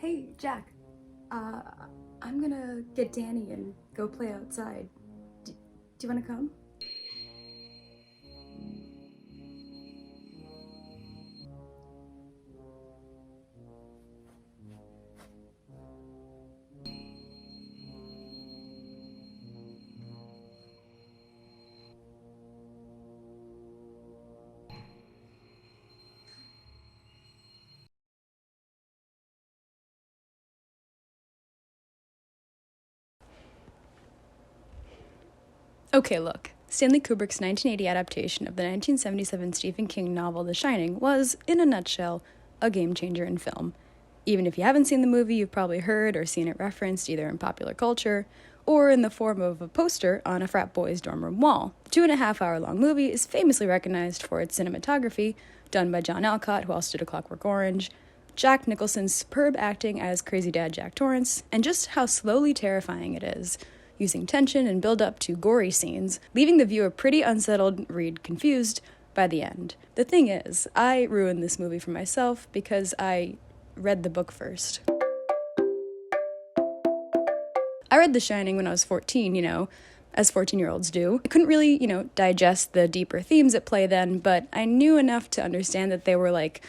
Hey, Jack. Uh, I'm gonna get Danny and go play outside. Do you wanna come? Okay, look. Stanley Kubrick's 1980 adaptation of the 1977 Stephen King novel The Shining was, in a nutshell, a game changer in film. Even if you haven't seen the movie, you've probably heard or seen it referenced either in popular culture or in the form of a poster on a frat boy's dorm room wall. The 2.5 hour long movie is famously recognized for its cinematography, done by John Alcott, who also did A Clockwork Orange, Jack Nicholson's superb acting as crazy dad Jack Torrance, and just how slowly terrifying it is, using tension and build up to gory scenes, leaving the viewer pretty unsettled, read confused by the end. The thing is, I ruined this movie for myself because I read the book first. I read The Shining when I was 14, as 14-year-olds do. I couldn't really, digest the deeper themes at play then, but I knew enough to understand that they were like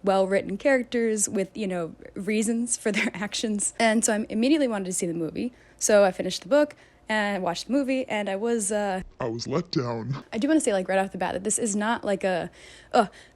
well-written characters with, reasons for their actions. And so I immediately wanted to see the movie. So I finished the book and watched the movie, and I was let down. I do want to say, right off the bat, that this is not like the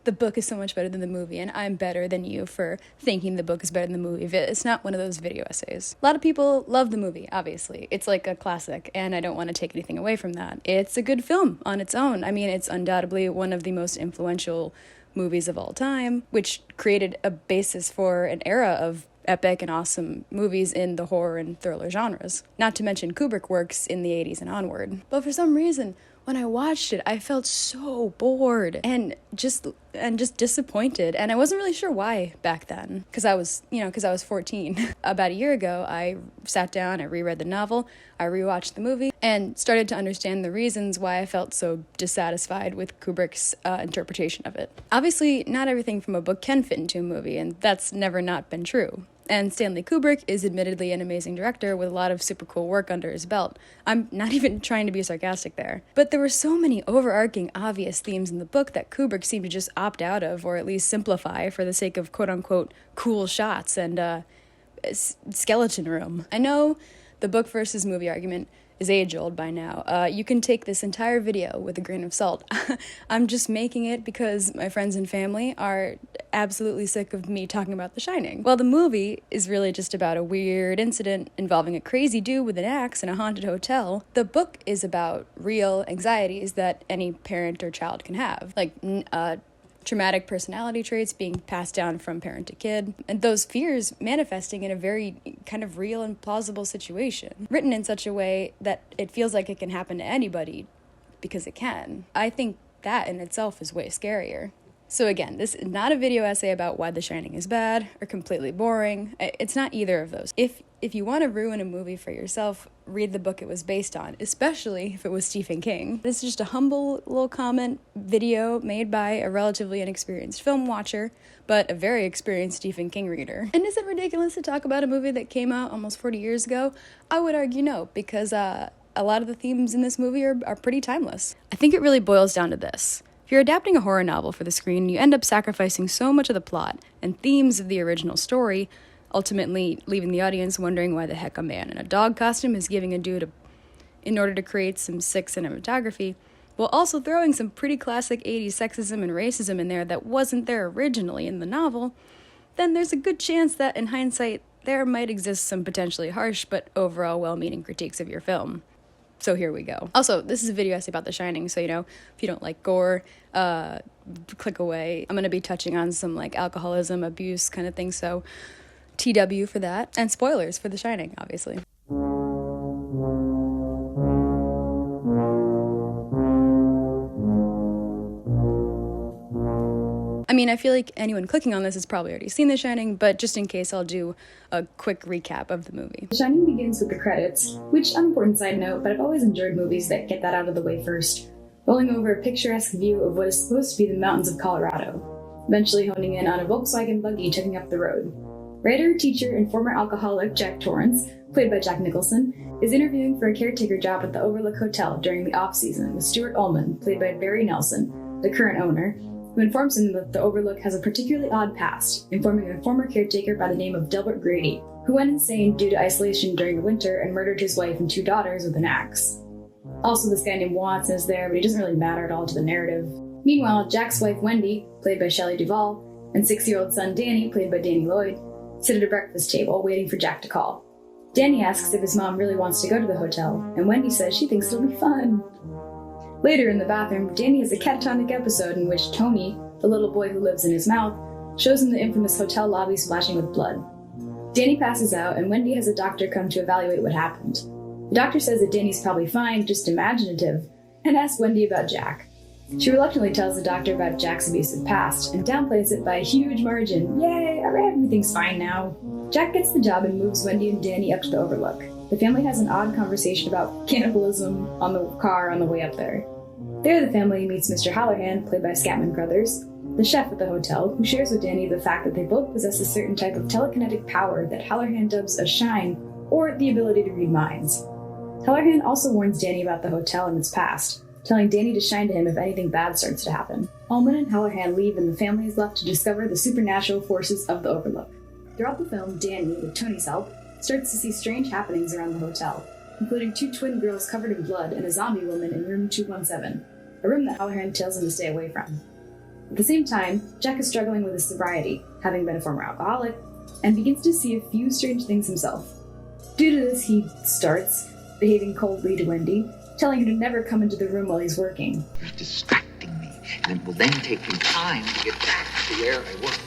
book is so much better than the movie, and I'm better than you for thinking the book is better than the movie. It's not one of those video essays. A lot of people love the movie, obviously. It's like a classic, and I don't want to take anything away from that. It's a good film on its own. I mean, it's undoubtedly one of the most influential movies of all time, which created a basis for an era of epic and awesome movies in the horror and thriller genres. Not to mention Kubrick works in the 80s and onward. But for some reason, when I watched it, I felt so bored and just disappointed, and I wasn't really sure why back then, because I was 14. About a year ago, I sat down, I reread the novel, I rewatched the movie, and started to understand the reasons why I felt so dissatisfied with Kubrick's interpretation of it. Obviously, not everything from a book can fit into a movie, and that's never not been true. And Stanley Kubrick is admittedly an amazing director with a lot of super cool work under his belt. I'm not even trying to be sarcastic there. But there were so many overarching, obvious themes in the book that Kubrick seemed to just opt out of, or at least simplify for the sake of quote-unquote cool shots and skeleton room. I know the book versus movie argument is age-old by now. You can take this entire video with a grain of salt. I'm just making it because my friends and family are absolutely sick of me talking about The Shining. Well, the movie is really just about a weird incident involving a crazy dude with an axe in a haunted hotel. The book is about real anxieties that any parent or child can have, like traumatic personality traits being passed down from parent to kid, and those fears manifesting in a very kind of real and plausible situation, written in such a way that it feels like it can happen to anybody, because it can. I think that in itself is way scarier. So again, this is not a video essay about why The Shining is bad or completely boring. It's not either of those. If you want to ruin a movie for yourself, read the book it was based on, especially if it was Stephen King. This is just a humble little comment video made by a relatively inexperienced film watcher, but a very experienced Stephen King reader. And is it ridiculous to talk about a movie that came out almost 40 years ago? I would argue no, because a lot of the themes in this movie are pretty timeless. I think it really boils down to this. If you're adapting a horror novel for the screen, you end up sacrificing so much of the plot and themes of the original story, ultimately leaving the audience wondering why the heck a man in a dog costume is giving a dude in order to create some sick cinematography, while also throwing some pretty classic 80s sexism and racism in there that wasn't there originally in the novel, then there's a good chance that, in hindsight, there might exist some potentially harsh but overall well-meaning critiques of your film. So here we go. Also, this is a video essay about The Shining, so, if you don't like gore, click away. I'm going to be touching on some, alcoholism, abuse kind of thing, so TW for that. And spoilers for The Shining, obviously. I mean, I feel like anyone clicking on this has probably already seen The Shining, but just in case, I'll do a quick recap of the movie. The Shining begins with the credits, which, unimportant side note, but I've always enjoyed movies that get that out of the way first, rolling over a picturesque view of what is supposed to be the mountains of Colorado, eventually honing in on a Volkswagen buggy chugging up the road. Writer, teacher, and former alcoholic Jack Torrance, played by Jack Nicholson, is interviewing for a caretaker job at the Overlook Hotel during the off-season with Stuart Ullman, played by Barry Nelson, the current owner, who informs him that the Overlook has a particularly odd past, informing a former caretaker by the name of Delbert Grady, who went insane due to isolation during the winter and murdered his wife and 2 daughters with an axe. Also, this guy named Watson is there, but he doesn't really matter at all to the narrative. Meanwhile, Jack's wife Wendy, played by Shelley Duvall, and 6-year-old son Danny, played by Danny Lloyd, sit at a breakfast table waiting for Jack to call. Danny asks if his mom really wants to go to the hotel, and Wendy says she thinks it'll be fun. Later in the bathroom, Danny has a catatonic episode in which Tony, the little boy who lives in his mouth, shows him the infamous hotel lobby splashing with blood. Danny passes out, and Wendy has a doctor come to evaluate what happened. The doctor says that Danny's probably fine, just imaginative, and asks Wendy about Jack. She reluctantly tells the doctor about Jack's abusive past, and downplays it by a huge margin. Yay, everything's fine now. Jack gets the job and moves Wendy and Danny up to the Overlook. The family has an odd conversation about cannibalism on the car on the way up there. There the family meets Mr. Halloran, played by Scatman Crothers, the chef at the hotel, who shares with Danny the fact that they both possess a certain type of telekinetic power that Halloran dubs a shine, or the ability to read minds. Halloran also warns Danny about the hotel and its past, telling Danny to shine to him if anything bad starts to happen. Ullman and Halloran leave and the family is left to discover the supernatural forces of the Overlook. Throughout the film, Danny, with Tony's help, starts to see strange happenings around the hotel, including 2 twin girls covered in blood and a zombie woman in room 217, a room that Halloran tells him to stay away from. At the same time, Jack is struggling with his sobriety, having been a former alcoholic, and begins to see a few strange things himself. Due to this, he starts behaving coldly to Wendy, telling her to never come into the room while he's working. You're distracting me, and it will then take me time to get back to where I was.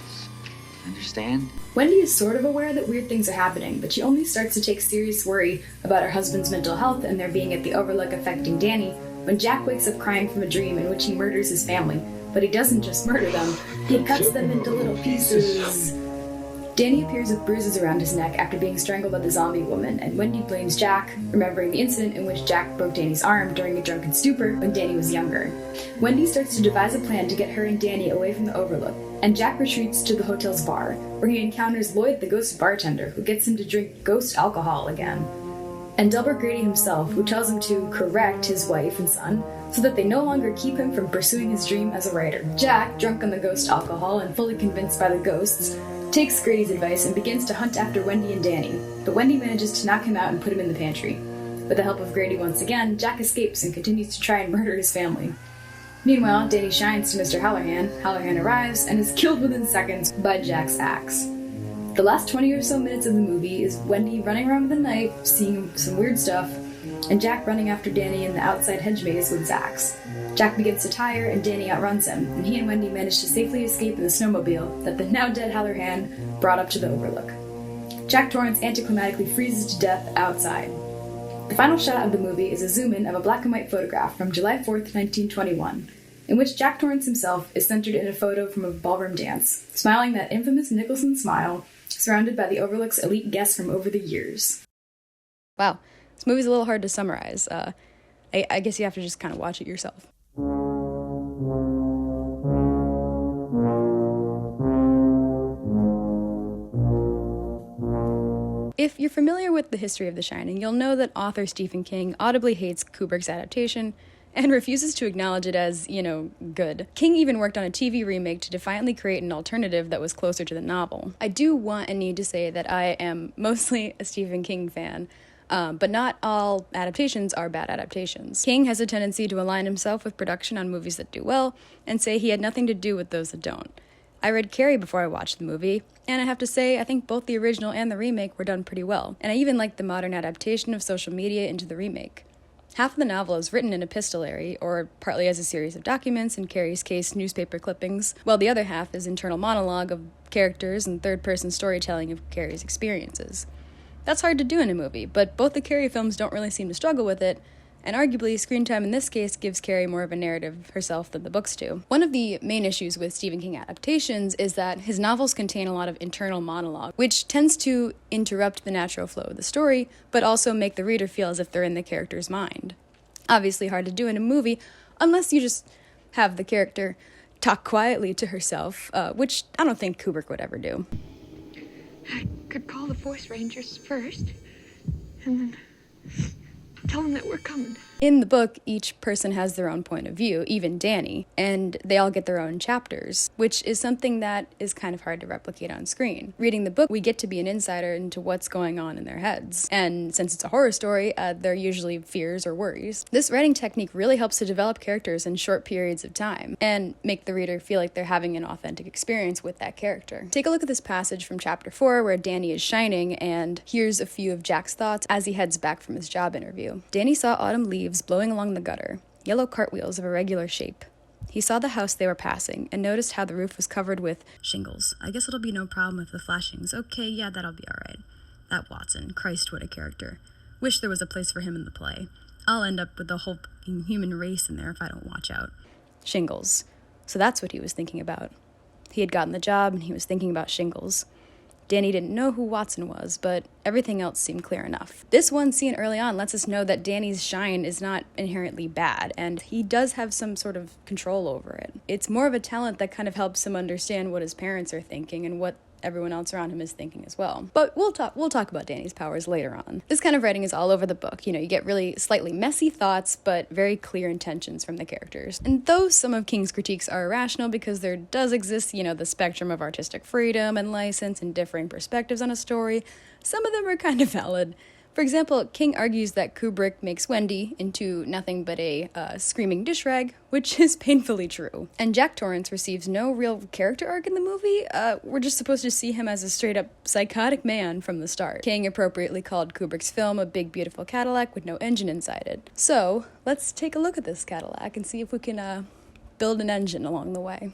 Understand? Wendy is sort of aware that weird things are happening, but she only starts to take serious worry about her husband's mental health and their being at the Overlook affecting Danny when Jack wakes up crying from a dream in which he murders his family. But he doesn't just murder them, he cuts them into little pieces. Danny appears with bruises around his neck after being strangled by the zombie woman, and Wendy blames Jack, remembering the incident in which Jack broke Danny's arm during a drunken stupor when Danny was younger. Wendy starts to devise a plan to get her and Danny away from the Overlook, and Jack retreats to the hotel's bar, where he encounters Lloyd, the ghost bartender, who gets him to drink ghost alcohol again. And Delbert Grady himself, who tells him to correct his wife and son, so that they no longer keep him from pursuing his dream as a writer. Jack, drunk on the ghost alcohol and fully convinced by the ghosts, takes Grady's advice and begins to hunt after Wendy and Danny, but Wendy manages to knock him out and put him in the pantry. With the help of Grady once again, Jack escapes and continues to try and murder his family. Meanwhile, Danny shines to Mr. Halloran. Halloran arrives and is killed within seconds by Jack's axe. The last 20 or so minutes of the movie is Wendy running around with a knife, seeing some weird stuff, and Jack running after Danny in the outside hedge maze with his axe. Jack begins to tire, and Danny outruns him, and he and Wendy manage to safely escape in the snowmobile that the now-dead Halloran brought up to the Overlook. Jack Torrance anticlimactically freezes to death outside. The final shot of the movie is a zoom-in of a black-and-white photograph from July 4th, 1921, in which Jack Torrance himself is centered in a photo from a ballroom dance, smiling that infamous Nicholson smile, surrounded by the Overlook's elite guests from over the years. Wow, this movie's a little hard to summarize. I guess you have to just kind of watch it yourself. If you're familiar with the history of The Shining, you'll know that author Stephen King audibly hates Kubrick's adaptation and refuses to acknowledge it as, good. King even worked on a TV remake to defiantly create an alternative that was closer to the novel. I do want and need to say that I am mostly a Stephen King fan, but not all adaptations are bad adaptations. King has a tendency to align himself with production on movies that do well and say he had nothing to do with those that don't. I read Carrie before I watched the movie, and I have to say I think both the original and the remake were done pretty well, and I even liked the modern adaptation of social media into the remake. Half of the novel is written in epistolary, or partly as a series of documents, in Carrie's case, newspaper clippings, while the other half is internal monologue of characters and third-person storytelling of Carrie's experiences. That's hard to do in a movie, but both the Carrie films don't really seem to struggle with it, and arguably, screen time in this case gives Carrie more of a narrative herself than the books do. One of the main issues with Stephen King adaptations is that his novels contain a lot of internal monologue, which tends to interrupt the natural flow of the story, but also make the reader feel as if they're in the character's mind. Obviously hard to do in a movie, unless you just have the character talk quietly to herself, which I don't think Kubrick would ever do. the Force Rangers first, and then tell them that we're coming. In the book, each person has their own point of view, even Danny, and they all get their own chapters, which is something that is kind of hard to replicate on screen. Reading the book, we get to be an insider into what's going on in their heads, and since it's a horror story, they're usually fears or worries. This writing technique really helps to develop characters in short periods of time, and make the reader feel like they're having an authentic experience with that character. Take a look at this passage from chapter 4, where Danny is shining, and here's a few of Jack's thoughts as he heads back from his job interview. Danny saw autumn leaves blowing along the gutter, yellow cartwheels of irregular shape. He saw the house they were passing, and noticed how the roof was covered with shingles. I guess it'll be no problem with the flashings. Okay, yeah, that'll be alright. That Watson, Christ, what a character. Wish there was a place for him in the play. I'll end up with the whole human race in there if I don't watch out. Shingles. So that's what he was thinking about. He had gotten the job, and he was thinking about shingles. Danny didn't know who Watson was, but everything else seemed clear enough. This one scene early on lets us know that Danny's shine is not inherently bad, and he does have some sort of control over it. It's more of a talent that kind of helps him understand what his parents are thinking and what everyone else around him is thinking as well. But we'll talk about Danny's powers later on. This kind of writing is all over the book. You get really slightly messy thoughts, but very clear intentions from the characters. And though some of King's critiques are irrational because there does exist, the spectrum of artistic freedom and license and differing perspectives on a story, some of them are kind of valid. For example, King argues that Kubrick makes Wendy into nothing but a screaming dish rag, which is painfully true. And Jack Torrance receives no real character arc in the movie. We're just supposed to see him as a straight-up psychotic man from the start. King appropriately called Kubrick's film a big, beautiful Cadillac with no engine inside it. So, let's take a look at this Cadillac and see if we can build an engine along the way.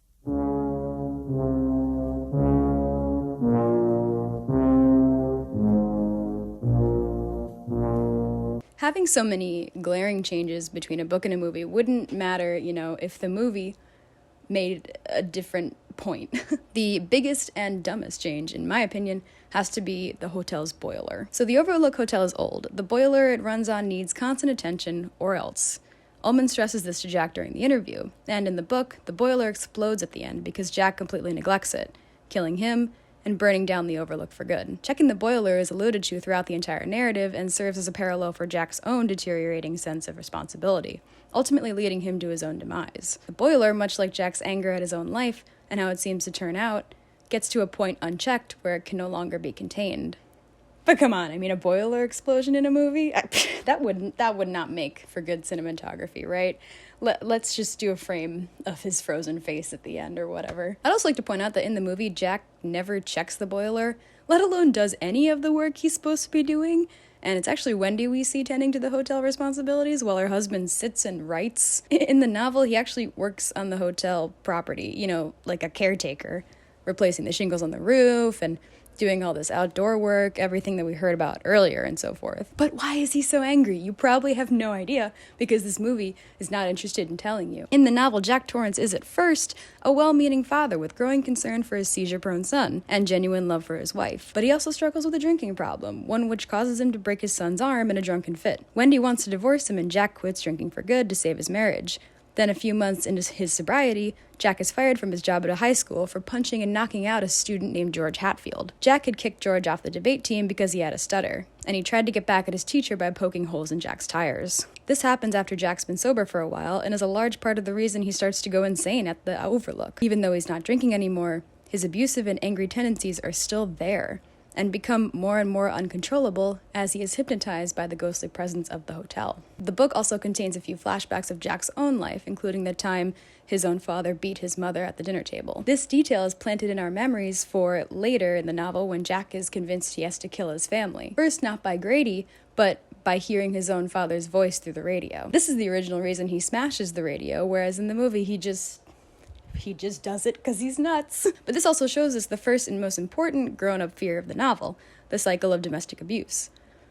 Having so many glaring changes between a book and a movie wouldn't matter, if the movie made a different point. The biggest and dumbest change, in my opinion, has to be the hotel's boiler. So the Overlook Hotel is old. The boiler it runs on needs constant attention, or else. Ullman stresses this to Jack during the interview, and in the book, the boiler explodes at the end because Jack completely neglects it, killing him and burning down the Overlook for good. Checking the boiler is alluded to throughout the entire narrative and serves as a parallel for Jack's own deteriorating sense of responsibility, ultimately leading him to his own demise. The boiler, much like Jack's anger at his own life and how it seems to turn out, gets to a point unchecked where it can no longer be contained. But come on, a boiler explosion in a movie? That would not make for good cinematography, right? Let's just do a frame of his frozen face at the end or whatever. I'd also like to point out that in the movie, Jack never checks the boiler, let alone does any of the work he's supposed to be doing. And it's actually Wendy we see tending to the hotel responsibilities while her husband sits and writes. In the novel, he actually works on the hotel property, like a caretaker, replacing the shingles on the roof and doing all this outdoor work, everything that we heard about earlier and so forth. But why is he so angry? You probably have no idea, because this movie is not interested in telling you. In the novel, Jack Torrance is at first a well-meaning father with growing concern for his seizure-prone son and genuine love for his wife. But he also struggles with a drinking problem, one which causes him to break his son's arm in a drunken fit. Wendy wants to divorce him and Jack quits drinking for good to save his marriage. Then a few months into his sobriety, Jack is fired from his job at a high school for punching and knocking out a student named George Hatfield. Jack had kicked George off the debate team because he had a stutter, and he tried to get back at his teacher by poking holes in Jack's tires. This happens after Jack's been sober for a while, and is a large part of the reason he starts to go insane at the Overlook. Even though he's not drinking anymore, his abusive and angry tendencies are still there, and become more and more uncontrollable as he is hypnotized by the ghostly presence of the hotel. The book also contains a few flashbacks of Jack's own life, including the time his own father beat his mother at the dinner table. This detail is planted in our memories for later in the novel when Jack is convinced he has to kill his family. First, not by Grady, but by hearing his own father's voice through the radio. This is the original reason he smashes the radio, whereas in the movie he just does it because he's nuts. But this also shows us the first and most important grown-up fear of the novel, the cycle of domestic abuse.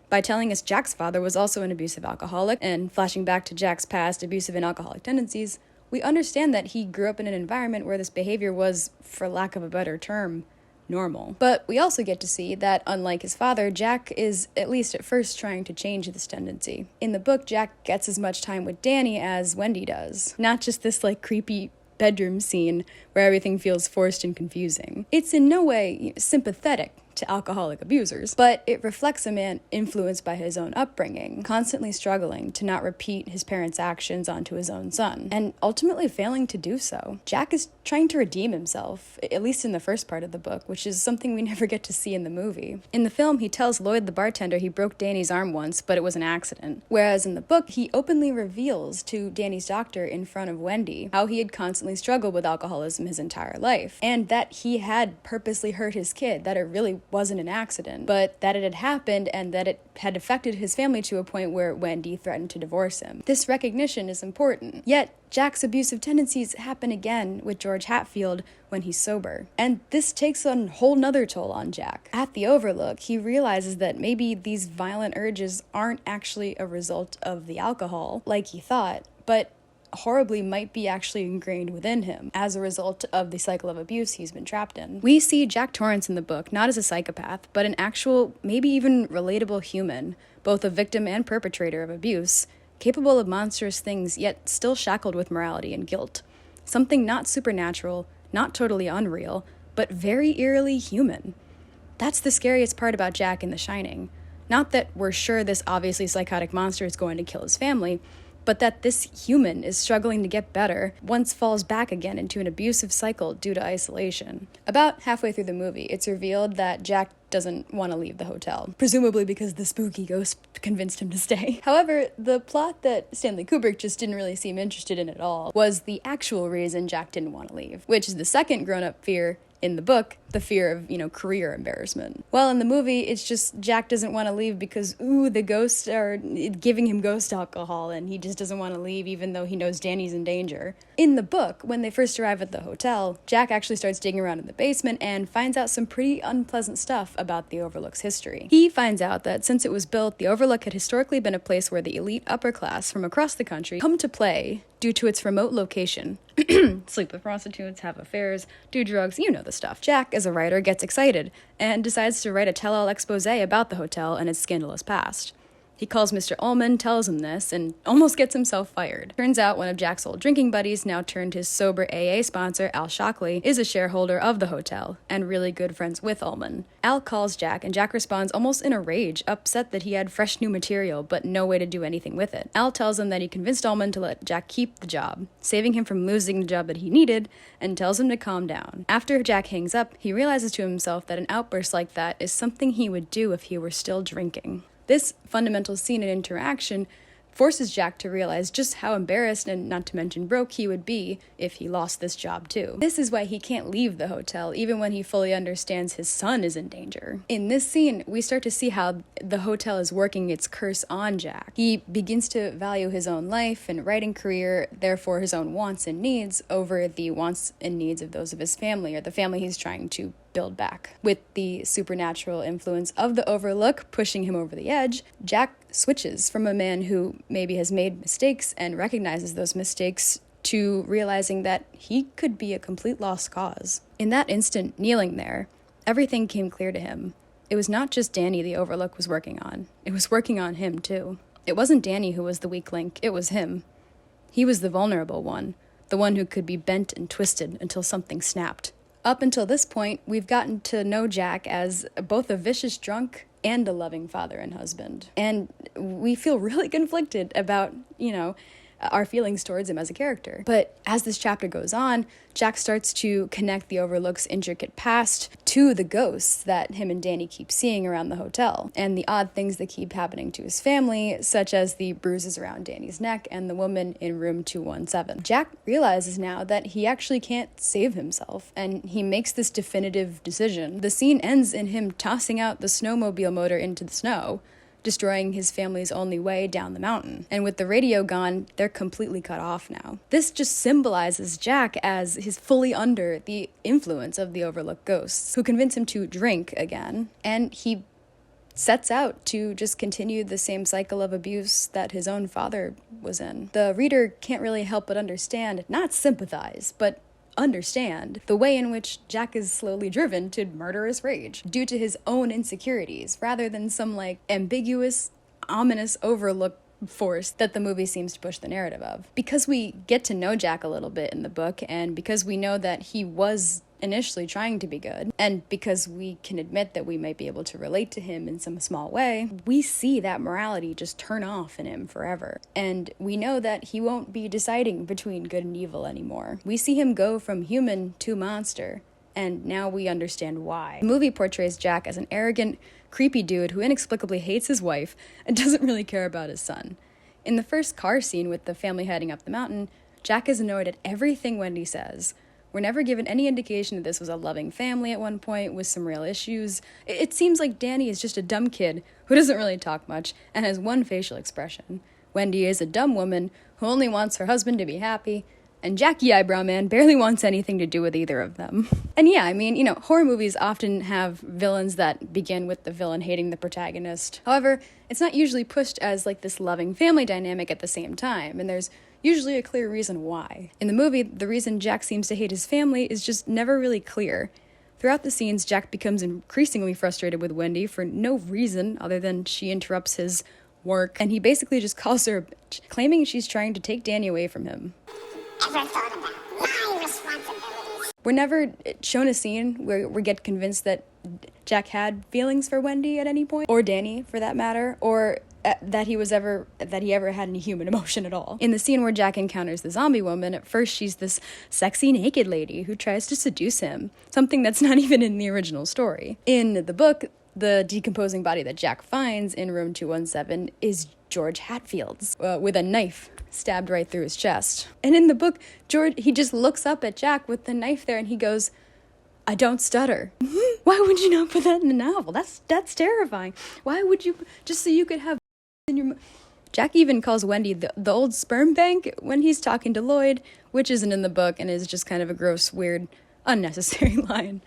By telling us Jack's father was also an abusive alcoholic, and flashing back to Jack's past abusive and alcoholic tendencies, we understand that he grew up in an environment where this behavior was, for lack of a better term, normal. But we also get to see that, unlike his father, Jack is, at least at first, trying to change this tendency. In the book, Jack gets as much time with Danny as Wendy does. Not just this, creepy bedroom scene where everything feels forced and confusing. It's in no way sympathetic to alcoholic abusers, but it reflects a man influenced by his own upbringing, constantly struggling to not repeat his parents' actions onto his own son, and ultimately failing to do so. Jack is trying to redeem himself, at least in the first part of the book, which is something we never get to see in the movie. In the film, he tells Lloyd the bartender he broke Danny's arm once, but it was an accident. Whereas in the book, he openly reveals to Danny's doctor in front of Wendy how he had constantly struggled with alcoholism his entire life, and that he had purposely hurt his kid, that it really wasn't an accident, but that it had happened and that it had affected his family to a point where Wendy threatened to divorce him. This recognition is important. Yet, Jack's abusive tendencies happen again with George Hatfield when he's sober. And this takes a whole nother toll on Jack. At the Overlook, he realizes that maybe these violent urges aren't actually a result of the alcohol, like he thought, but horribly might be actually ingrained within him as a result of the cycle of abuse he's been trapped in. We see Jack Torrance in the book not as a psychopath, but an actual, maybe even relatable human, both a victim and perpetrator of abuse, capable of monstrous things yet still shackled with morality and guilt. Something not supernatural, not totally unreal, but very eerily human. That's the scariest part about Jack in The Shining. Not that we're sure this obviously psychotic monster is going to kill his family, but that this human is struggling to get better, once falls back again into an abusive cycle due to isolation. About halfway through the movie, it's revealed that Jack doesn't want to leave the hotel, presumably because the spooky ghost convinced him to stay. However, the plot that Stanley Kubrick just didn't really seem interested in at all was the actual reason Jack didn't want to leave, which is the second grown-up fear in the book, the fear of, career embarrassment. Well, in the movie, it's just Jack doesn't want to leave because, the ghosts are giving him ghost alcohol, and he just doesn't want to leave even though he knows Danny's in danger. In the book, when they first arrive at the hotel, Jack actually starts digging around in the basement and finds out some pretty unpleasant stuff about the Overlook's history. He finds out that since it was built, the Overlook had historically been a place where the elite upper class from across the country come to play due to its remote location. Sleep with prostitutes, have affairs, do drugs, you know the stuff. Jack, as a writer, gets excited and decides to write a tell-all expose about the hotel and its scandalous past. He calls Mr. Ullman, tells him this, and almost gets himself fired. Turns out one of Jack's old drinking buddies, now turned his sober AA sponsor, Al Shockley, is a shareholder of the hotel, and really good friends with Ullman. Al calls Jack, and Jack responds almost in a rage, upset that he had fresh new material, but no way to do anything with it. Al tells him that he convinced Ullman to let Jack keep the job, saving him from losing the job that he needed, and tells him to calm down. After Jack hangs up, he realizes to himself that an outburst like that is something he would do if he were still drinking. This fundamental scene and interaction forces Jack to realize just how embarrassed and not to mention broke he would be if he lost this job too. This is why he can't leave the hotel even when he fully understands his son is in danger. In this scene, we start to see how the hotel is working its curse on Jack. He begins to value his own life and writing career, therefore his own wants and needs, over the wants and needs of those of his family or the family he's trying to build back. With the supernatural influence of the Overlook pushing him over the edge, Jack switches from a man who maybe has made mistakes and recognizes those mistakes to realizing that he could be a complete lost cause. In that instant, kneeling there, everything came clear to him. It was not just Danny the Overlook was working on. It was working on him too. It wasn't Danny who was the weak link, it was him. He was the vulnerable one, the one who could be bent and twisted until something snapped. Up until this point, we've gotten to know Jack as both a vicious drunk and a loving father and husband. And we feel really conflicted about, our feelings towards him as a character. But as this chapter goes on, Jack starts to connect the Overlook's intricate past to the ghosts that him and Danny keep seeing around the hotel, and the odd things that keep happening to his family, such as the bruises around Danny's neck and the woman in room 217. Jack realizes now that he actually can't save himself, and he makes this definitive decision. The scene ends in him tossing out the snowmobile motor into the snow, destroying his family's only way down the mountain. And with the radio gone, they're completely cut off now. This just symbolizes Jack as he's fully under the influence of the Overlook ghosts, who convince him to drink again, and he sets out to just continue the same cycle of abuse that his own father was in. The reader can't really help but understand, not sympathize, but understand the way in which Jack is slowly driven to murderous rage due to his own insecurities, rather than some ambiguous, ominous Overlook force that the movie seems to push the narrative of. Because we get to know Jack a little bit in the book, and because we know that he was initially trying to be good, and because we can admit that we might be able to relate to him in some small way, we see that morality just turn off in him forever. And we know that he won't be deciding between good and evil anymore. We see him go from human to monster, and now we understand why. The movie portrays Jack as an arrogant, creepy dude who inexplicably hates his wife and doesn't really care about his son. In the first car scene with the family heading up the mountain, Jack is annoyed at everything Wendy says. We're never given any indication that this was a loving family at one point with some real issues. It seems like Danny is just a dumb kid who doesn't really talk much and has one facial expression. Wendy is a dumb woman who only wants her husband to be happy, and Jackie Eyebrow Man barely wants anything to do with either of them. And yeah, I mean, horror movies often have villains that begin with the villain hating the protagonist. However, it's not usually pushed as like this loving family dynamic at the same time, and there's usually a clear reason why. In the movie, the reason Jack seems to hate his family is just never really clear. Throughout the scenes, Jack becomes increasingly frustrated with Wendy for no reason other than she interrupts his work, and he basically just calls her a bitch, claiming she's trying to take Danny away from him. Ever thought about my responsibilities? We're never shown a scene where we get convinced that Jack had feelings for Wendy at any point, or Danny for that matter, or that he ever had any human emotion at all. In the scene where Jack encounters the zombie woman, at first she's this sexy naked lady who tries to seduce him, something that's not even in the original story. In the book, the decomposing body that Jack finds in room 217 is George Hatfield's, with a knife stabbed right through his chest. And in the book, he just looks up at Jack with the knife there and he goes, "I don't stutter." Why would you not put that in the novel? That's terrifying. Why would you, just so you could have in your... Jack even calls Wendy the old sperm bank when he's talking to Lloyd, which isn't in the book and is just kind of a gross, weird, unnecessary line.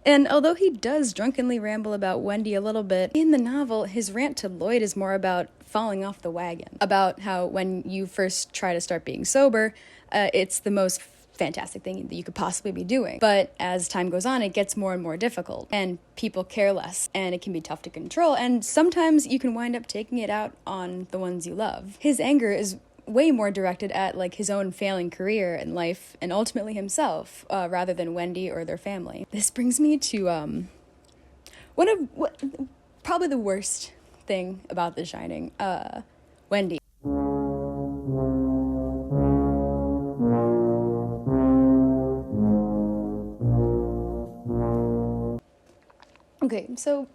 And although he does drunkenly ramble about Wendy a little bit, in the novel, his rant to Lloyd is more about falling off the wagon. About how when you first try to start being sober, it's the most fantastic thing that you could possibly be doing. But as time goes on, it gets more and more difficult, and people care less, and it can be tough to control, and sometimes you can wind up taking it out on the ones you love. His anger is way more directed at like his own failing career and life and ultimately himself, rather than Wendy or their family. This brings me to probably the worst thing about The Shining, Wendy. Okay, so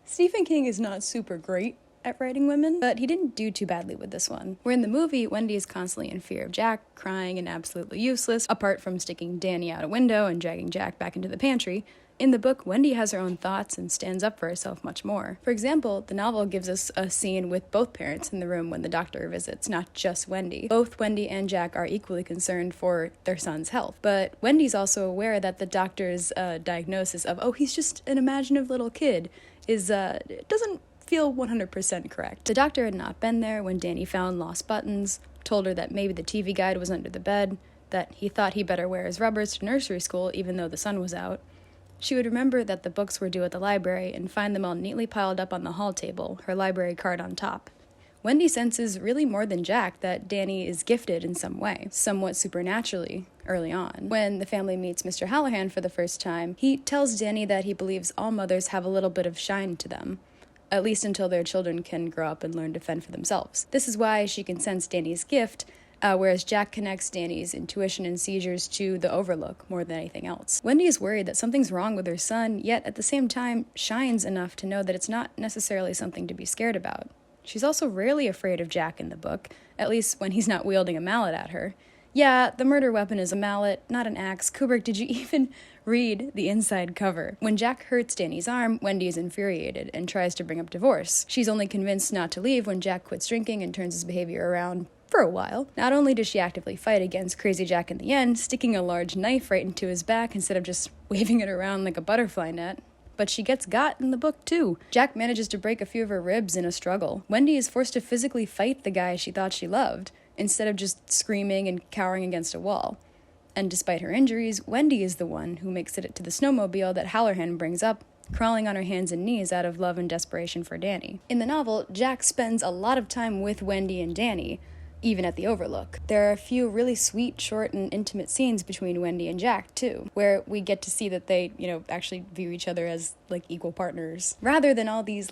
Stephen King is not super great at writing women, but he didn't do too badly with this one. Where in the movie, Wendy is constantly in fear of Jack, crying and absolutely useless, apart from sticking Danny out a window and dragging Jack back into the pantry. In the book, Wendy has her own thoughts and stands up for herself much more. For example, the novel gives us a scene with both parents in the room when the doctor visits, not just Wendy. Both Wendy and Jack are equally concerned for their son's health, but Wendy's also aware that the doctor's diagnosis of, oh, he's just an imaginative little kid, doesn't feel 100% correct. The doctor had not been there when Danny found lost buttons, told her that maybe the TV guide was under the bed, that he thought he better wear his rubbers to nursery school even though the sun was out. She would remember that the books were due at the library and find them all neatly piled up on the hall table, her library card on top. Wendy senses really more than Jack that Danny is gifted in some way, somewhat supernaturally, early on. When the family meets Mr. Hallahan for the first time, he tells Danny that he believes all mothers have a little bit of shine to them, at least until their children can grow up and learn to fend for themselves. This is why she can sense Danny's gift, whereas Jack connects Danny's intuition and seizures to the Overlook more than anything else. Wendy is worried that something's wrong with her son, yet at the same time shines enough to know that it's not necessarily something to be scared about. She's also rarely afraid of Jack in the book, at least when he's not wielding a mallet at her. Yeah, the murder weapon is a mallet, not an axe. Kubrick, did you even read the inside cover? When Jack hurts Danny's arm, Wendy is infuriated and tries to bring up divorce. She's only convinced not to leave when Jack quits drinking and turns his behavior around for a while. Not only does she actively fight against Crazy Jack in the end, sticking a large knife right into his back instead of just waving it around like a butterfly net, but she gets got in the book too. Jack manages to break a few of her ribs in a struggle. Wendy is forced to physically fight the guy she thought she loved, instead of just screaming and cowering against a wall. And despite her injuries, Wendy is the one who makes it to the snowmobile that Hallahan brings up, crawling on her hands and knees out of love and desperation for Danny. In the novel, Jack spends a lot of time with Wendy and Danny, even at the Overlook. There are a few really sweet, short, and intimate scenes between Wendy and Jack, too, where we get to see that they, actually view each other as, equal partners, rather than all these,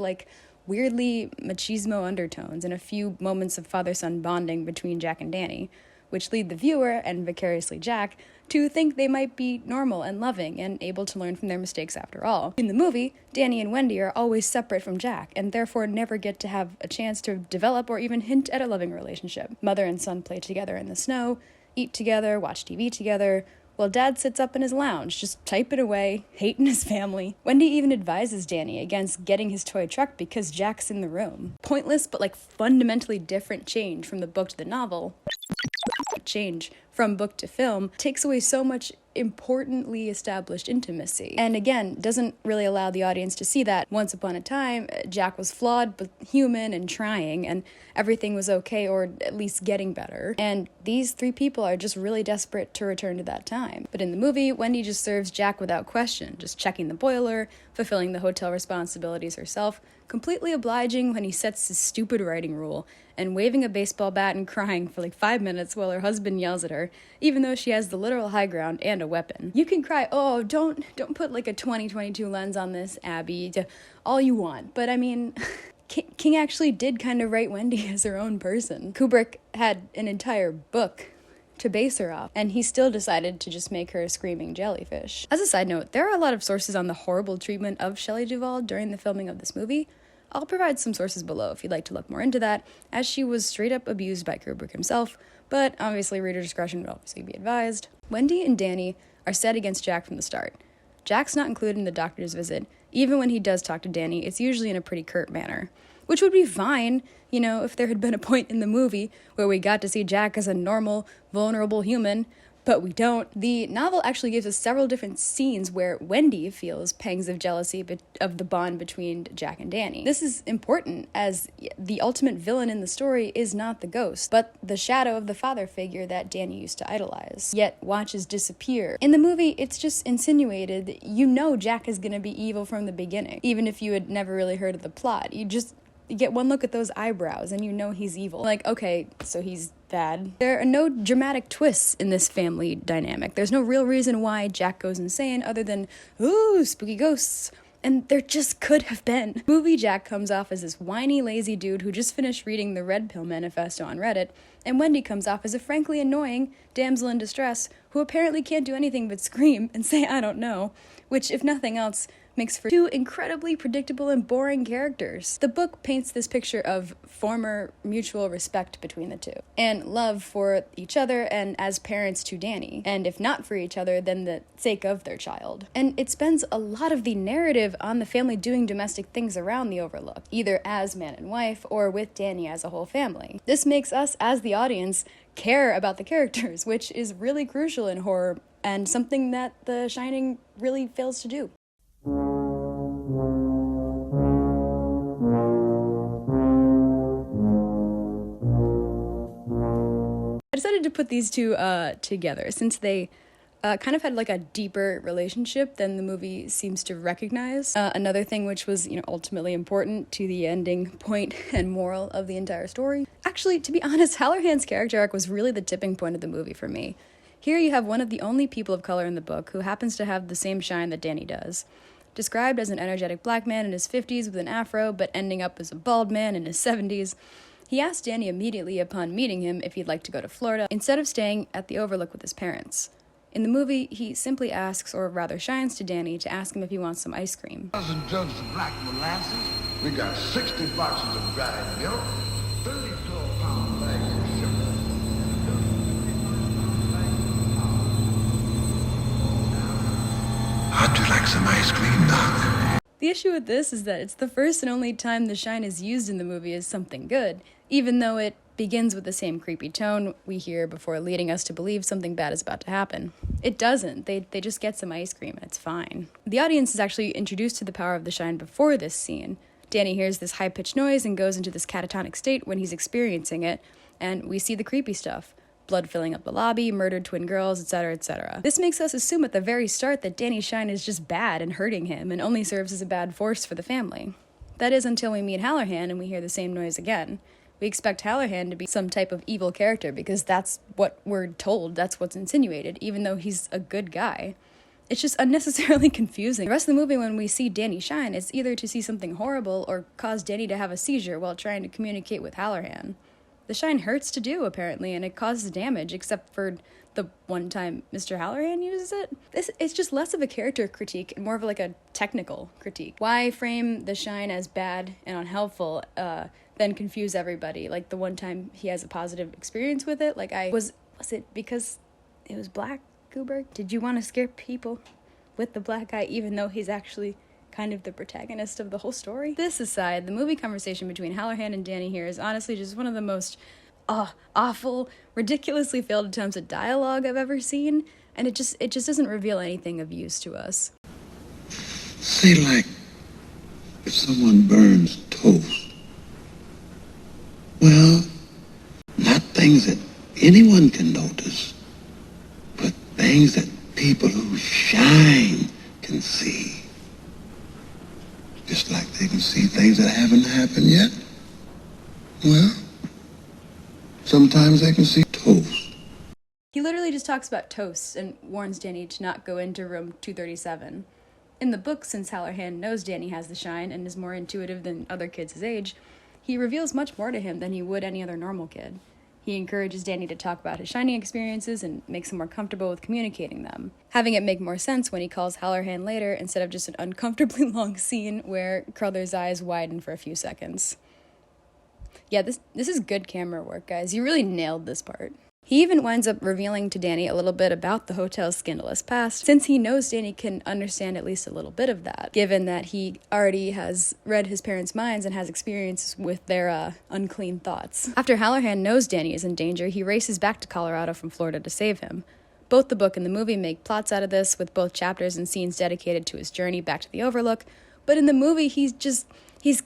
weirdly machismo undertones and a few moments of father-son bonding between Jack and Danny, which lead the viewer, and vicariously Jack, to think they might be normal and loving and able to learn from their mistakes after all. In the movie, Danny and Wendy are always separate from Jack, and therefore never get to have a chance to develop or even hint at a loving relationship. Mother and son play together in the snow, eat together, watch TV together, while Dad sits up in his lounge, just typing away, hating his family. Wendy even advises Danny against getting his toy truck because Jack's in the room. Pointless, but fundamentally different change from the book to the novel. Change from book to film takes away so much importantly established intimacy, and again doesn't really allow the audience to see that once upon a time Jack was flawed but human and trying, and everything was okay, or at least getting better, and these three people are just really desperate to return to that time. But in the movie, Wendy just serves Jack without question, just checking the boiler, fulfilling the hotel responsibilities herself, completely obliging when he sets his stupid writing rule, and waving a baseball bat and crying for 5 minutes while her husband yells at her, even though she has the literal high ground and a weapon. You can cry, oh, don't put a 2022 lens on this, Abby, all you want, but I mean, King actually did kind of write Wendy as her own person. Kubrick had an entire book to base her off, and he still decided to just make her a screaming jellyfish. As a side note, there are a lot of sources on the horrible treatment of Shelley Duvall during the filming of this movie. I'll provide some sources below if you'd like to look more into that, as she was straight up abused by Kubrick himself, but obviously reader discretion would obviously be advised. Wendy and Danny are set against Jack from the start. Jack's not included in the doctor's visit. Even when he does talk to Danny, it's usually in a pretty curt manner, which would be fine, if there had been a point in the movie where we got to see Jack as a normal, vulnerable human, but we don't. The novel actually gives us several different scenes where Wendy feels pangs of jealousy of the bond between Jack and Danny. This is important, as the ultimate villain in the story is not the ghost, but the shadow of the father figure that Danny used to idolize, yet watches disappear. In the movie, it's just insinuated that Jack is going to be evil from the beginning, even if you had never really heard of the plot. You get one look at those eyebrows and he's evil. Okay, so he's bad. There are no dramatic twists in this family dynamic. There's no real reason why Jack goes insane other than, ooh, spooky ghosts. And there just could have been. Movie Jack comes off as this whiny, lazy dude who just finished reading the Red Pill Manifesto on Reddit, and Wendy comes off as a frankly annoying damsel in distress who apparently can't do anything but scream and say, I don't know, which, if nothing else, makes for two incredibly predictable and boring characters. The book paints this picture of former mutual respect between the two, and love for each other and as parents to Danny, and if not for each other, then the sake of their child. And it spends a lot of the narrative on the family doing domestic things around the Overlook, either as man and wife or with Danny as a whole family. This makes us, as the audience, care about the characters, which is really crucial in horror and something that The Shining really fails to do. I decided to put these two together since they kind of had a deeper relationship than the movie seems to recognize. Another thing which was, ultimately important to the ending point and moral of the entire story. Actually, to be honest, Halloran's character arc was really the tipping point of the movie for me. Here you have one of the only people of color in the book who happens to have the same shine that Danny does. Described as an energetic black man in his 50s with an afro, but ending up as a bald man in his 70s, he asked Danny immediately upon meeting him if he'd like to go to Florida, instead of staying at the Overlook with his parents. In the movie, he simply asks, or rather shines to Danny, to ask him if he wants some ice cream. Dozen jugs of black molasses. We got 60 boxes of dried milk, 30 12-pound bags of sugar. How'd you like some ice cream, Doc? The issue with this is that it's the first and only time the shine is used in the movie as something good, even though it begins with the same creepy tone we hear before leading us to believe something bad is about to happen. It doesn't. They just get some ice cream and it's fine. The audience is actually introduced to the power of the shine before this scene. Danny hears this high-pitched noise and goes into this catatonic state when he's experiencing it, and we see the creepy stuff. Blood filling up the lobby, murdered twin girls, etc., etc. This makes us assume at the very start that Danny's shine is just bad and hurting him and only serves as a bad force for the family. That is until we meet Halloran and we hear the same noise again. We expect Halloran to be some type of evil character because that's what we're told, that's what's insinuated, even though he's a good guy. It's just unnecessarily confusing. The rest of the movie, when we see Danny shine, it's either to see something horrible or cause Danny to have a seizure while trying to communicate with Halloran. The shine hurts to do, apparently, and it causes damage, except for the one time Mr. Halloran uses it. It's just less of a character critique and more of like a technical critique. Why frame the shine as bad and unhelpful, then confuse everybody? Like the one time he has a positive experience with it, was it because it was black, Kubrick? Did you want to scare people with the black guy even though he's actually kind of the protagonist of the whole story? This aside, the movie conversation between Halloran and Danny here is honestly just one of the most awful, ridiculously failed attempts at dialogue I've ever seen, and it just doesn't reveal anything of use to us. Say, like, if someone burns toast, well, not things that anyone can notice, but things that people who shine can see. Just like they can see things that haven't happened yet. Well, sometimes they can see toast. He literally just talks about toast and warns Danny to not go into room 237. In the book, since Halloran knows Danny has the shine and is more intuitive than other kids his age, he reveals much more to him than he would any other normal kid. He encourages Danny to talk about his shining experiences and makes him more comfortable with communicating them, having it make more sense when he calls Halloran later instead of just an uncomfortably long scene where Crowther's eyes widen for a few seconds. Yeah, this is good camera work, guys. You really nailed this part. He even winds up revealing to Danny a little bit about the hotel's scandalous past, since he knows Danny can understand at least a little bit of that, given that he already has read his parents' minds and has experience with their unclean thoughts. After Halloran knows Danny is in danger, he races back to Colorado from Florida to save him. Both the book and the movie make plots out of this, with both chapters and scenes dedicated to his journey back to the Overlook, but in the movie he's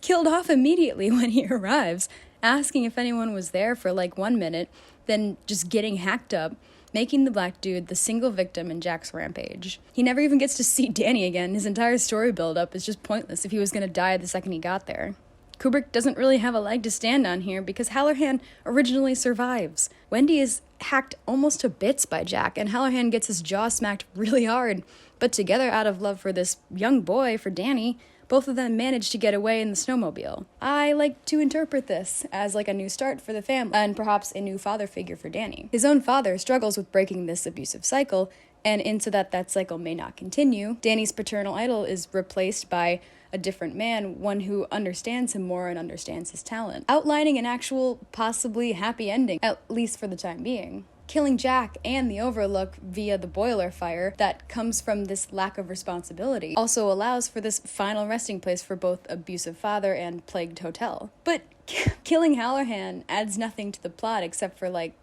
killed off immediately when he arrives, asking if anyone was there for like 1 minute, then just getting hacked up, making the black dude the single victim in Jack's rampage. He never even gets to see Danny again. His entire story build-up is just pointless if he was going to die the second he got there. Kubrick doesn't really have a leg to stand on here because Halloran originally survives. Wendy is hacked almost to bits by Jack, and Halloran gets his jaw smacked really hard, but together out of love for this young boy, for Danny, both of them manage to get away in the snowmobile. I like to interpret this as like a new start for the family, and perhaps a new father figure for Danny. His own father struggles with breaking this abusive cycle, and into that cycle may not continue. Danny's paternal idol is replaced by a different man, one who understands him more and understands his talent, outlining an actual, possibly happy ending, at least for the time being. Killing Jack and the Overlook via the boiler fire that comes from this lack of responsibility also allows for this final resting place for both abusive father and plagued hotel. But killing Halloran adds nothing to the plot except for it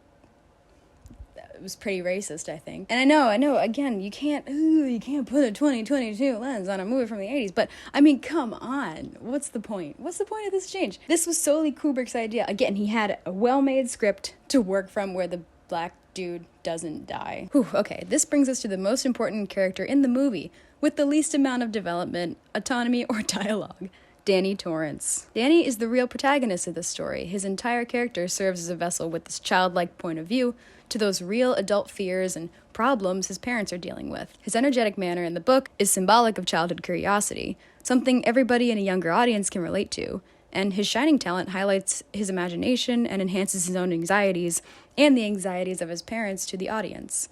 was pretty racist, I think. And I know, again, you can't put a 2022 lens on a movie from the 80s, but I mean, come on. What's the point? What's the point of this change? This was solely Kubrick's idea. Again, he had a well-made script to work from where the black dude doesn't die. Whew, okay, this brings us to the most important character in the movie, with the least amount of development, autonomy, or dialogue. Danny Torrance. Danny is the real protagonist of this story. His entire character serves as a vessel with this childlike point of view to those real adult fears and problems his parents are dealing with. His energetic manner in the book is symbolic of childhood curiosity, something everybody in a younger audience can relate to, and his shining talent highlights his imagination and enhances his own anxieties and the anxieties of his parents to the audience.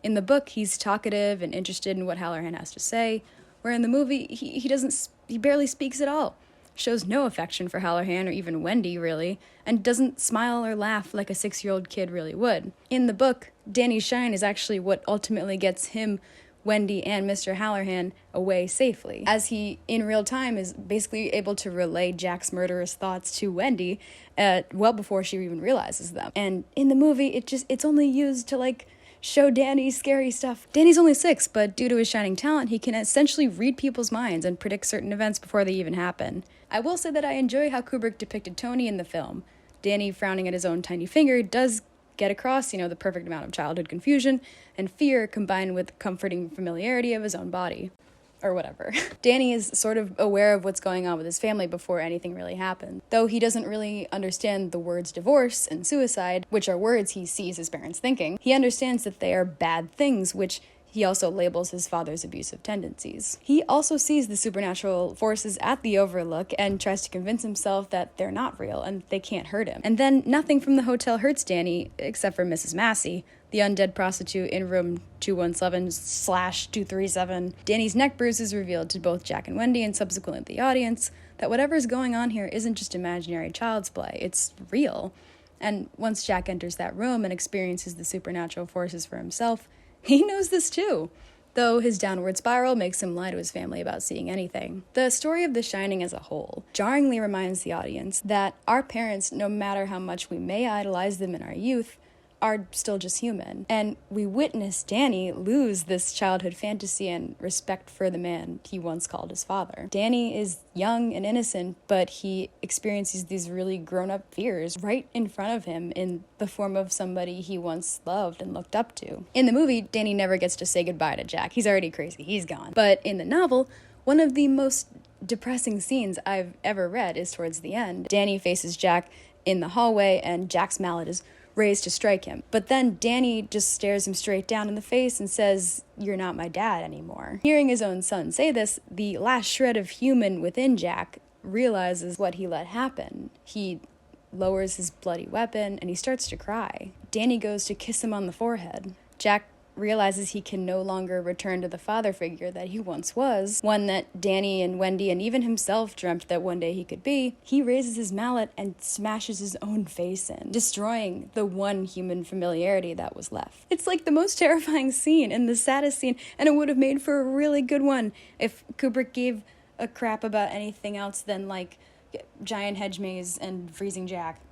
In the book, he's talkative and interested in what Halloran has to say, where in the movie, he barely speaks at all, shows no affection for Halloran or even Wendy, really, and doesn't smile or laugh like a 6-year-old kid really would. In the book, Danny's shine is actually what ultimately gets him, Wendy, and Mr. Halloran away safely, as he, in real time, is basically able to relay Jack's murderous thoughts to Wendy well before she even realizes them. And in the movie, it's only used to, show Danny scary stuff. Danny's only 6, but due to his shining talent, he can essentially read people's minds and predict certain events before they even happen. I will say that I enjoy how Kubrick depicted Tony in the film. Danny frowning at his own tiny finger does get across, the perfect amount of childhood confusion and fear combined with comforting familiarity of his own body. or whatever. Danny is sort of aware of what's going on with his family before anything really happens. Though he doesn't really understand the words divorce and suicide, which are words he sees his parents thinking, he understands that they are bad things, which he also labels his father's abusive tendencies. He also sees the supernatural forces at the Overlook and tries to convince himself that they're not real and they can't hurt him. And then nothing from the hotel hurts Danny except for Mrs. Massey, the undead prostitute in room 217/237. Danny's neck bruise is revealed to both Jack and Wendy and subsequently the audience that whatever's going on here isn't just imaginary child's play, it's real. And once Jack enters that room and experiences the supernatural forces for himself, he knows this too, though his downward spiral makes him lie to his family about seeing anything. The story of The Shining as a whole jarringly reminds the audience that our parents, no matter how much we may idolize them in our youth, are still just human. And we witness Danny lose this childhood fantasy and respect for the man he once called his father. Danny is young and innocent, but he experiences these really grown-up fears right in front of him in the form of somebody he once loved and looked up to. In the movie, Danny never gets to say goodbye to Jack. He's already crazy. He's gone. But in the novel, one of the most depressing scenes I've ever read is towards the end. Danny faces Jack in the hallway, and Jack's mallet is raised to strike him. But then Danny just stares him straight down in the face and says, "You're not my dad anymore." Hearing his own son say this, the last shred of human within Jack realizes what he let happen. He lowers his bloody weapon and he starts to cry. Danny goes to kiss him on the forehead. Jack realizes he can no longer return to the father figure that he once was, one that Danny and Wendy and even himself dreamt that one day he could be. He raises his mallet and smashes his own face in, destroying the one human familiarity that was left. It's like the most terrifying scene and the saddest scene, and it would have made for a really good one if Kubrick gave a crap about anything else than like giant hedge maze and freezing Jack.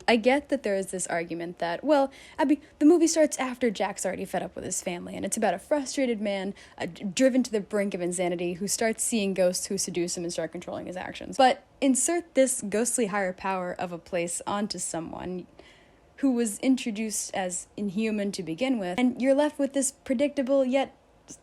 I get that there is this argument that, well, Abby, the movie starts after Jack's already fed up with his family, and it's about a frustrated man driven to the brink of insanity who starts seeing ghosts who seduce him and start controlling his actions. But insert this ghostly higher power of a place onto someone who was introduced as inhuman to begin with, and you're left with this predictable yet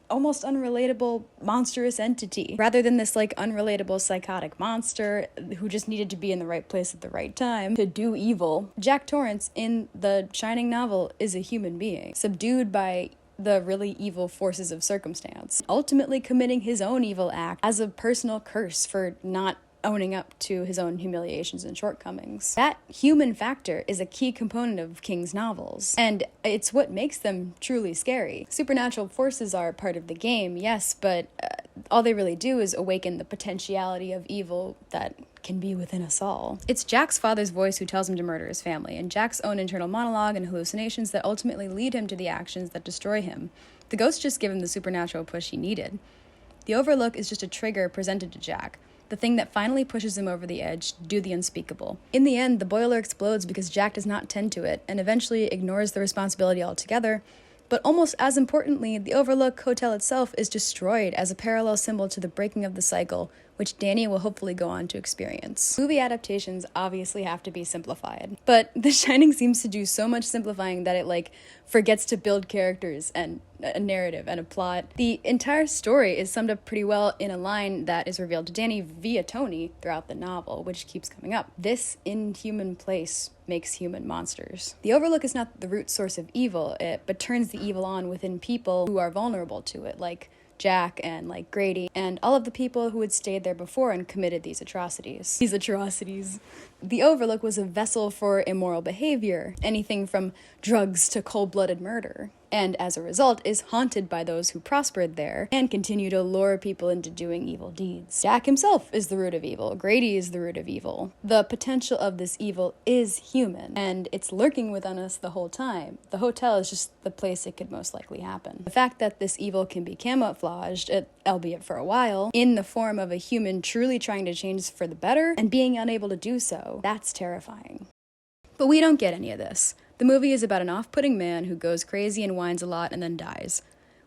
almost unrelatable monstrous entity, rather than this like unrelatable psychotic monster who just needed to be in the right place at the right time to do evil. Jack Torrance in the Shining novel is a human being, subdued by the really evil forces of circumstance, ultimately committing his own evil act as a personal curse for not owning up to his own humiliations and shortcomings. That human factor is a key component of King's novels, and it's what makes them truly scary. Supernatural forces are part of the game, yes, but all they really do is awaken the potentiality of evil that can be within us all. It's Jack's father's voice who tells him to murder his family, and Jack's own internal monologue and hallucinations that ultimately lead him to the actions that destroy him. The ghosts just give him the supernatural push he needed. The Overlook is just a trigger presented to Jack, the thing that finally pushes him over the edge to do the unspeakable. In the end, the boiler explodes because Jack does not tend to it and eventually ignores the responsibility altogether. But almost as importantly, the Overlook Hotel itself is destroyed as a parallel symbol to the breaking of the cycle, which Danny will hopefully go on to experience. Movie adaptations obviously have to be simplified, but The Shining seems to do so much simplifying that it forgets to build characters and a narrative and a plot. The entire story is summed up pretty well in a line that is revealed to Danny via Tony throughout the novel, which keeps coming up. This inhuman place makes human monsters. The Overlook is not the root source of evil, but turns the evil on within people who are vulnerable to it, like Jack and Grady, and all of the people who had stayed there before and committed these atrocities. The Overlook was a vessel for immoral behavior, anything from drugs to cold-blooded murder, and as a result is haunted by those who prospered there and continue to lure people into doing evil deeds. Jack himself is the root of evil. Grady is the root of evil. The potential of this evil is human, and it's lurking within us the whole time. The hotel is just the place it could most likely happen. The fact that this evil can be camouflaged, albeit for a while, in the form of a human truly trying to change for the better and being unable to do so, that's terrifying. But we don't get any of this. The movie is about an off-putting man who goes crazy and whines a lot and then dies.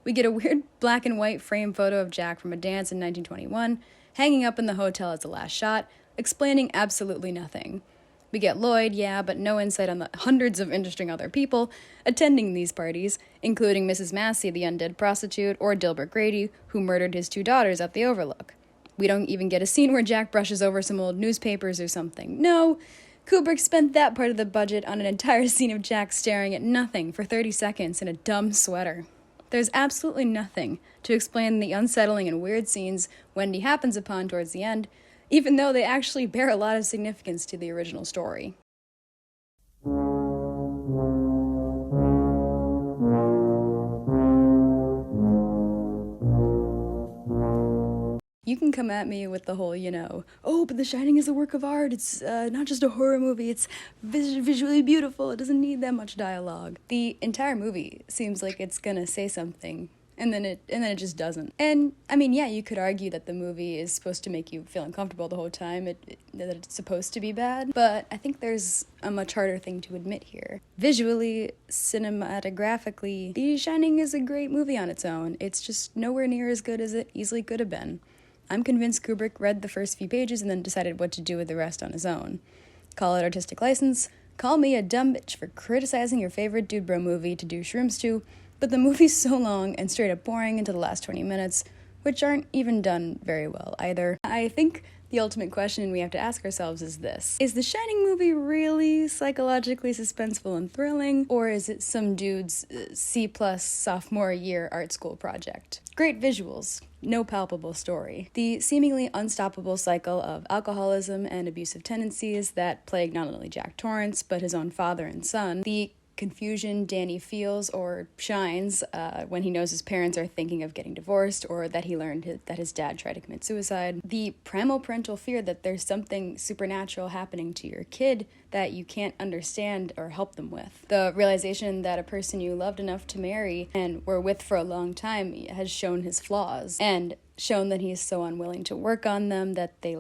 We get a weird black and white frame photo of Jack from a dance in 1921, hanging up in the hotel as the last shot, explaining absolutely nothing. We get Lloyd, yeah, but no insight on the hundreds of interesting other people attending these parties, including Mrs. Massey, the undead prostitute, or Dilbert Grady, who murdered his 2 daughters at the Overlook. We don't even get a scene where Jack brushes over some old newspapers or something. No, Kubrick spent that part of the budget on an entire scene of Jack staring at nothing for 30 seconds in a dumb sweater. There's absolutely nothing to explain the unsettling and weird scenes Wendy happens upon towards the end, even though they actually bear a lot of significance to the original story. You can come at me with the whole, oh, but The Shining is a work of art, it's not just a horror movie, it's visually beautiful, it doesn't need that much dialogue. The entire movie seems like it's gonna say something, and then it just doesn't. And, I mean, yeah, you could argue that the movie is supposed to make you feel uncomfortable the whole time, that it's supposed to be bad, but I think there's a much harder thing to admit here. Visually, cinematographically, The Shining is a great movie on its own. It's just nowhere near as good as it easily could have been. I'm convinced Kubrick read the first few pages and then decided what to do with the rest on his own. Call it artistic license, call me a dumb bitch for criticizing your favorite dude bro movie to do shrooms to, but the movie's so long and straight up boring into the last 20 minutes, which aren't even done very well either. I think the ultimate question we have to ask ourselves is this: is The Shining movie really psychologically suspenseful and thrilling, or is it some dude's C+ sophomore year art school project? Great visuals, no palpable story. The seemingly unstoppable cycle of alcoholism and abusive tendencies that plague not only Jack Torrance, but his own father and son. The confusion Danny feels or shines when he knows his parents are thinking of getting divorced, or that he learned that his dad tried to commit suicide. The primal parental fear that there's something supernatural happening to your kid that you can't understand or help them with. The realization that a person you loved enough to marry and were with for a long time has shown his flaws, and shown that he is so unwilling to work on them that he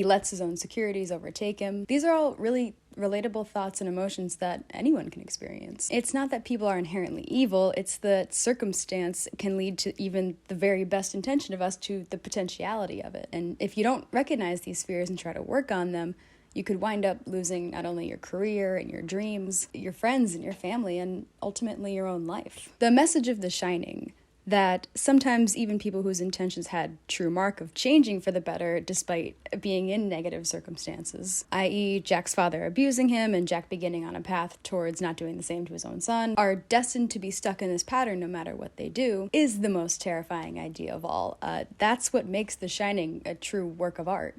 lets his own insecurities overtake him. These are all really relatable thoughts and emotions that anyone can experience. It's not that people are inherently evil, it's that circumstance can lead to even the very best intention of us to the potentiality of it. And if you don't recognize these fears and try to work on them, you could wind up losing not only your career and your dreams, your friends and your family, and ultimately your own life. The message of The Shining, that sometimes even people whose intentions had true mark of changing for the better despite being in negative circumstances, i.e. Jack's father abusing him and Jack beginning on a path towards not doing the same to his own son, are destined to be stuck in this pattern no matter what they do, is the most terrifying idea of all. That's what makes The Shining a true work of art.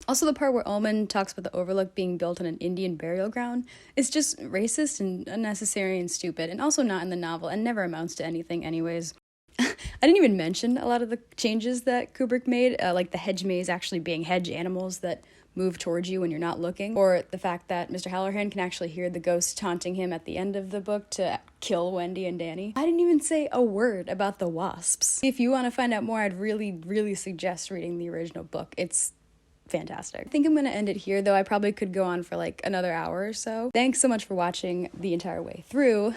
Also, the part where Ullman talks about the Overlook being built on an Indian burial ground is just racist and unnecessary and stupid, and also not in the novel, and never amounts to anything anyways. I didn't even mention a lot of the changes that Kubrick made, like the hedge maze actually being hedge animals that move towards you when you're not looking, or the fact that Mr. Halloran can actually hear the ghost taunting him at the end of the book to kill Wendy and Danny. I didn't even say a word about the wasps. If you want to find out more, I'd really suggest reading the original book. It's fantastic. I think I'm going to end it here, though I probably could go on for like another hour or so. Thanks so much for watching the entire way through.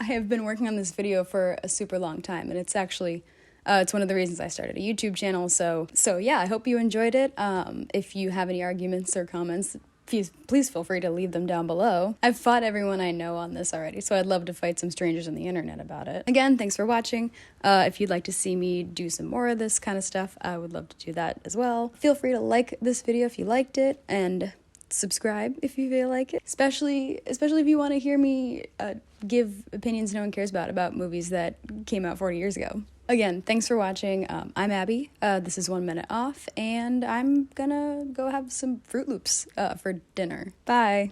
I have been working on this video for a super long time, and it's actually it's one of the reasons I started a YouTube channel, so yeah, I hope you enjoyed it. If you have any arguments or comments, please feel free to leave them down below. I've fought everyone I know on this already, so I'd love to fight some strangers on the internet about it. Again, thanks for watching. If you'd like to see me do some more of this kind of stuff, I would love to do that as well. Feel free to like this video if you liked it, and subscribe if you feel like it. Especially if you want to hear me give opinions no one cares about movies that came out 40 years ago. Again, thanks for watching. I'm Abby. This is 1 Minute Off, and I'm gonna go have some Fruit Loops for dinner. Bye.